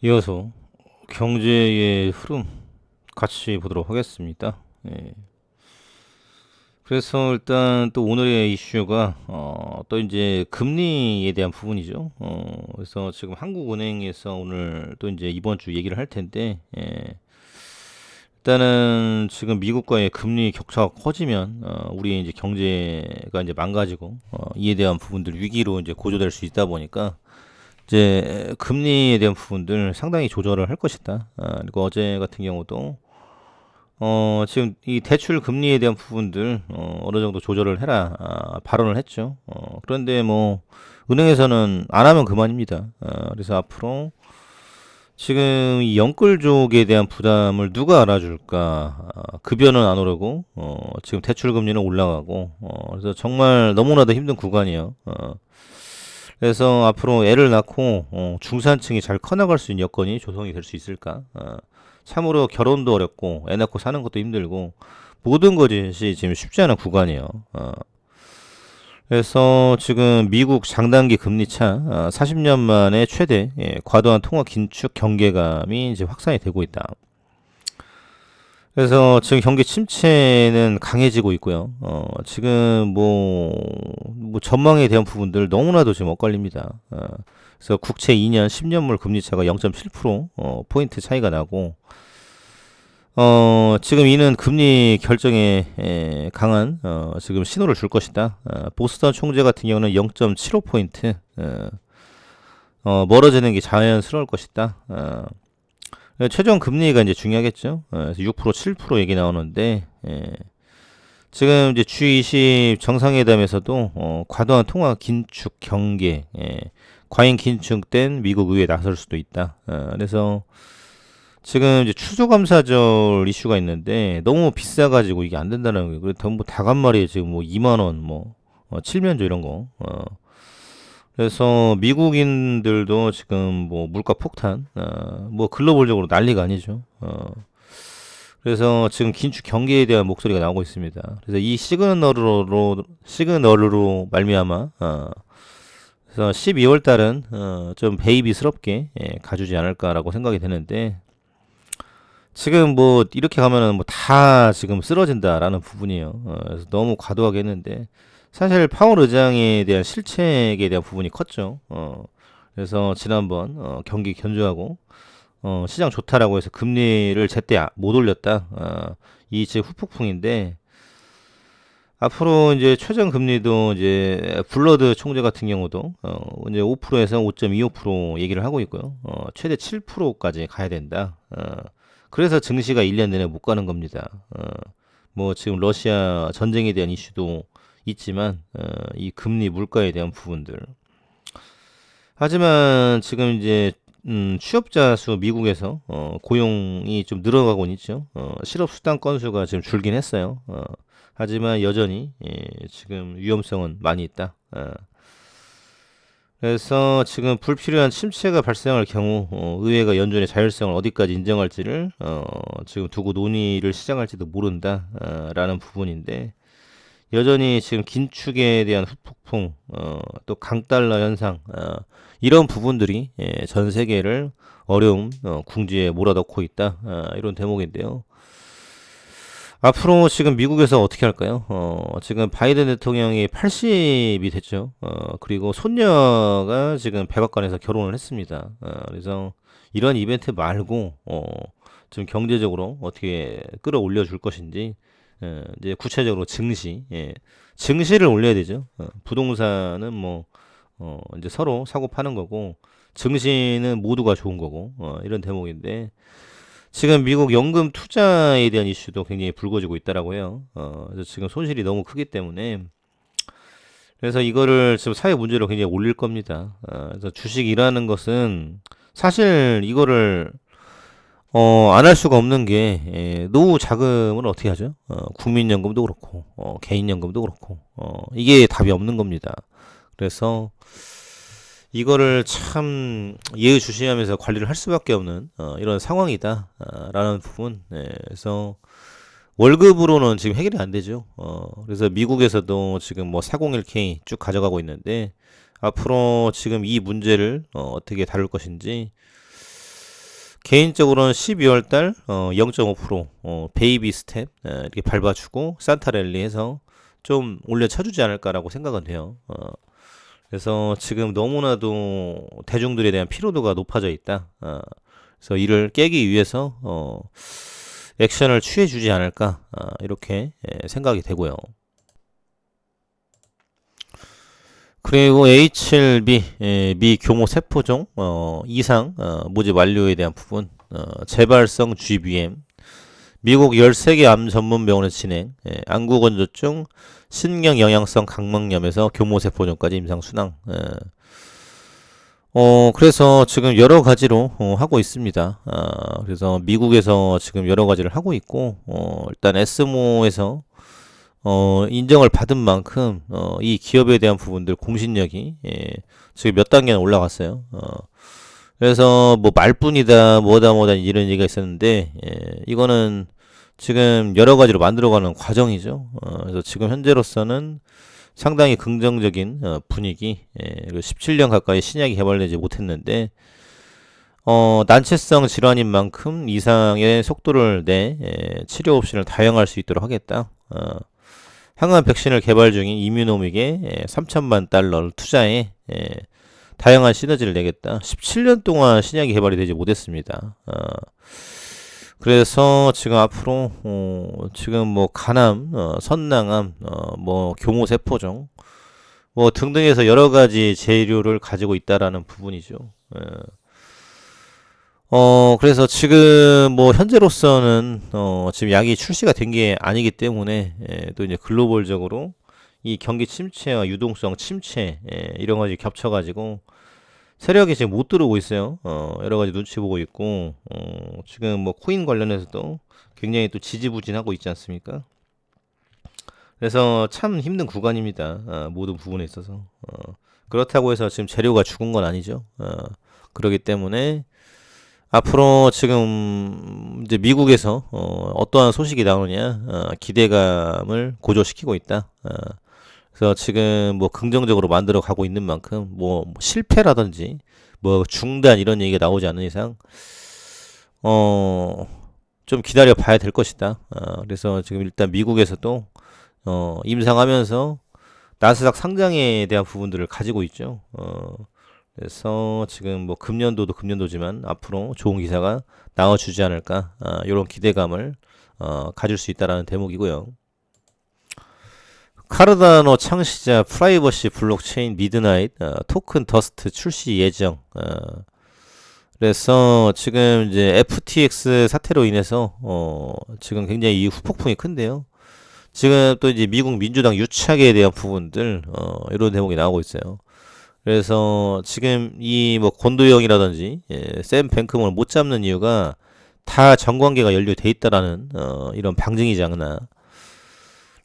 이어서 경제의 흐름 같이 보도록 하겠습니다. 예. 그래서 일단 또 오늘의 이슈가 또 이제 금리에 대한 부분이죠. 그래서 지금 한국은행에서 오늘 또 이제 이번 주 얘기를 할 텐데, 일단은 지금 미국과의 금리 격차가 커지면 우리 이제 경제가 이제 망가지고 이에 대한 부분들 위기로 이제 고조될 수 있다 보니까 이제 금리에 대한 부분들 상당히 조절을 할 것이다. 그리고 어제 같은 경우도 지금 이 대출 금리에 대한 부분들 어느 정도 조절을 해라 발언을 했죠. 그런데 뭐 은행에서는 안 하면 그만입니다. 그래서 앞으로 지금 이 영끌족에 대한 부담을 누가 알아줄까? 급여는 안 오르고 지금 대출 금리는 올라가고 그래서 정말 너무나도 힘든 구간이에요. 그래서 앞으로 애를 낳고 중산층이 잘 커나갈 수 있는 여건이 조성이 될 수 있을까? 참으로 결혼도 어렵고 애 낳고 사는 것도 힘들고 모든 것이 지금 쉽지 않은 구간이에요. 그래서 지금 미국 장단기 금리차 40년 만에 최대 과도한 통화 긴축 경계감이 이제 확산이 되고 있다. 그래서 지금 경기 침체는 강해지고 있고요. 지금 뭐 전망에 대한 부분들 너무나도 지금 엇갈립니다. 그래서 국채 2년, 10년물 금리차가 0.7% 포인트 차이가 나고, 지금 이는 금리 결정에 강한 지금 신호를 줄 것이다. 보스턴 총재 같은 경우는 0.75포인트 멀어지는 게 자연스러울 것이다. 최종 금리가 이제 중요하겠죠. 그래서 6%, 7% 얘기 나오는데 지금 이제 G20 정상회담에서도 과도한 통화 긴축 경계, 과잉 긴축된 미국 의회에 나설 수도 있다. 그래서 지금 이제 추수감사절 이슈가 있는데 너무 비싸가지고 이게 안 된다는 거예요. 그래서 뭐 닭 한 마리에 지금 뭐 2만 원, 뭐 칠면조 이런 거. 그래서 미국인들도 지금 뭐 물가 폭탄, 뭐 글로벌적으로 난리가 아니죠. 그래서 지금 긴축 경계에 대한 목소리가 나오고 있습니다. 그래서 이 시그널로 말미암아, 그래서 12월 달은 좀 베이비스럽게 가주지 않을까라고 생각이 되는데 지금 뭐 이렇게 가면은 뭐 다 지금 쓰러진다라는 부분이에요. 그래서 너무 과도하게 했는데 사실 파월 의장에 대한 실책에 대한 부분이 컸죠. 그래서 지난번 경기 견조하고 시장 좋다라고 해서 금리를 제때 못 올렸다. 이 지금 후폭풍인데 앞으로 이제 최저 금리도 이제 블러드 총재 같은 경우도 이제 5%에서 5.25% 얘기를 하고 있고요. 최대 7%까지 가야 된다. 그래서 증시가 1년 내내 못 가는 겁니다. 뭐 지금 러시아 전쟁에 대한 이슈도 있지만 이 금리 물가에 대한 부분들. 하지만 지금 이제 취업자 수 미국에서 고용이 좀 늘어가고 있죠. 실업 수당 건수가 지금 줄긴 했어요. 하지만 여전히 지금 위험성은 많이 있다. 그래서 지금 불필요한 침체가 발생할 경우 의회가 연준의 자율성을 어디까지 인정할지를 지금 두고 논의를 시작할지도 모른다라는 부분인데 여전히 지금 긴축에 대한 후폭풍 또 강달러 현상 이런 부분들이 전 세계를 어려움 궁지에 몰아넣고 있다 이런 대목인데요. 앞으로 지금 미국에서 어떻게 할까요? 지금 바이든 대통령이 80이 됐죠. 그리고 손녀가 지금 백악관에서 결혼을 했습니다. 그래서 이런 이벤트 말고, 좀 경제적으로 어떻게 끌어올려 줄 것인지, 이제 구체적으로 증시, 증시를 올려야 되죠. 부동산은 뭐, 이제 서로 사고 파는 거고, 증시는 모두가 좋은 거고, 이런 대목인데, 지금 미국 연금 투자에 대한 이슈도 굉장히 불거지고 있다라고 해요. 그래서 지금 손실이 너무 크기 때문에 그래서 이거를 지금 사회 문제로 굉장히 올릴 겁니다. 그래서 주식이라는 것은 사실 이거를 안 할 수가 없는 게 노후 자금을 어떻게 하죠? 국민연금도 그렇고 개인연금도 그렇고 이게 답이 없는 겁니다. 그래서 이거를 참 예의주시하면서 관리를 할 수밖에 없는 이런 상황이다라는 부분. 그래서 월급으로는 지금 해결이 안 되죠. 그래서 미국에서도 지금 뭐 401k 쭉 가져가고 있는데 앞으로 지금 이 문제를 어떻게 다룰 것인지 개인적으로는 12월 달 0.5% 베이비 스텝 이렇게 밟아주고 산타랠리 해서 좀 올려쳐주지 않을까라고 생각은 돼요. 그래서 지금 너무나도 대중들에 대한 피로도가 높아져 있다. 그래서 이를 깨기 위해서 액션을 취해주지 않을까 이렇게 생각이 되고요. 그리고 A7B 미 교모 세포종 이상 모집 완료에 대한 부분 재발성 GBM 미국 13개 암 전문 병원에서 진행 안구건조증 신경영양성 각막염에서 교모세포종까지 임상 순항 그래서 지금 여러 가지로 하고 있습니다. 그래서 미국에서 지금 여러 가지를 하고 있고 일단 에스모에서 인정을 받은 만큼 이 기업에 대한 부분들 공신력이 지금 몇 단계나 올라갔어요. 그래서 뭐 말뿐이다 뭐다 이런 얘기가 있었는데 이거는 지금 여러 가지로 만들어가는 과정이죠. 그래서 지금 현재로서는 상당히 긍정적인 분위기. 그리고 17년 가까이 신약이 개발되지 못했는데 난치성 질환인 만큼 이상의 속도를 내 치료 옵션을 다양할 수 있도록 하겠다. 항암 백신을 개발 중인 이뮤노믹에 3천만 달러를 투자해 다양한 시너지를 내겠다. 17년 동안 신약이 개발이 되지 못했습니다. 그래서 지금 앞으로 지금 뭐 간암, 선낭암, 뭐 교모세포종 뭐 등등해서 여러 가지 재료를 가지고 있다라는 부분이죠. 그래서 지금 뭐 현재로서는 지금 약이 출시가 된 게 아니기 때문에 또 이제 글로벌적으로 이 경기 침체와 유동성 침체 이런 가지 겹쳐가지고 세력이 지금 못 들어오고 있어요. 여러 가지 눈치 보고 있고 지금 뭐 코인 관련해서도 굉장히 또 지지부진하고 있지 않습니까? 그래서 참 힘든 구간입니다. 모든 부분에 있어서 그렇다고 해서 지금 재료가 죽은 건 아니죠. 그렇기 때문에 앞으로 지금 이제 미국에서 어떠한 소식이 나오느냐 기대감을 고조시키고 있다. 그래서 지금 뭐 긍정적으로 만들어 가고 있는 만큼 뭐 실패라든지 뭐 중단 이런 얘기가 나오지 않는 이상 좀 기다려 봐야 될 것이다. 그래서 지금 일단 미국에서도 임상하면서 나스닥 상장에 대한 부분들을 가지고 있죠. 그래서 지금 뭐 금년도도 금년도지만 앞으로 좋은 기사가 나와주지 않을까 이런 기대감을 가질 수 있다라는 대목이고요. 카르다노 창시자 프라이버시 블록체인 미드나잇 토큰 더스트 출시 예정. 그래서 지금 이제 FTX 사태로 인해서 지금 굉장히 이 후폭풍이 큰데요. 지금 또 이제 미국 민주당 유착에 대한 부분들 이런 대목이 나오고 있어요. 그래서 지금 이 뭐 권도영이라든지 샘 뱅크먼을 못 잡는 이유가 다 정관계가 연루돼 있다라는 이런 방증이지 않나.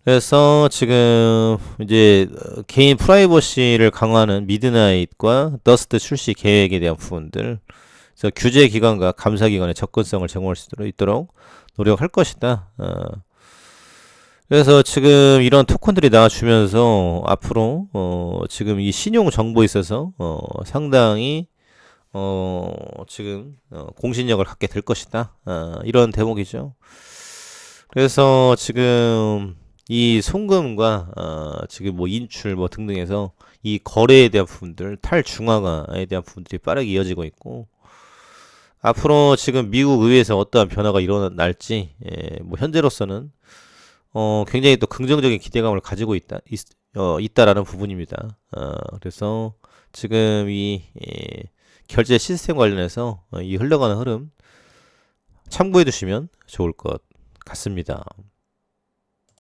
그래서 지금 이제 개인 프라이버시를 강화하는 미드나잇과 더스트 출시 계획에 대한 부분들, 그래서 규제 기관과 감사 기관의 접근성을 제공할 수 있도록 노력할 것이다. 그래서 지금 이런 토큰들이 나와주면서 앞으로 지금 이 신용 정보에 있어서 상당히 지금 공신력을 갖게 될 것이다. 이런 대목이죠. 그래서 지금 이 송금과 지금 뭐 인출 뭐 등등해서 이 거래에 대한 부분들, 탈중앙화에 대한 부분들이 빠르게 이어지고 있고 앞으로 지금 미국 의회에서 어떠한 변화가 일어날지 뭐 현재로서는 굉장히 또 긍정적인 기대감을 가지고 있다라는 부분입니다. 그래서 지금 이 결제 시스템 관련해서 이 흘러가는 흐름 참고해 두시면 좋을 것 같습니다.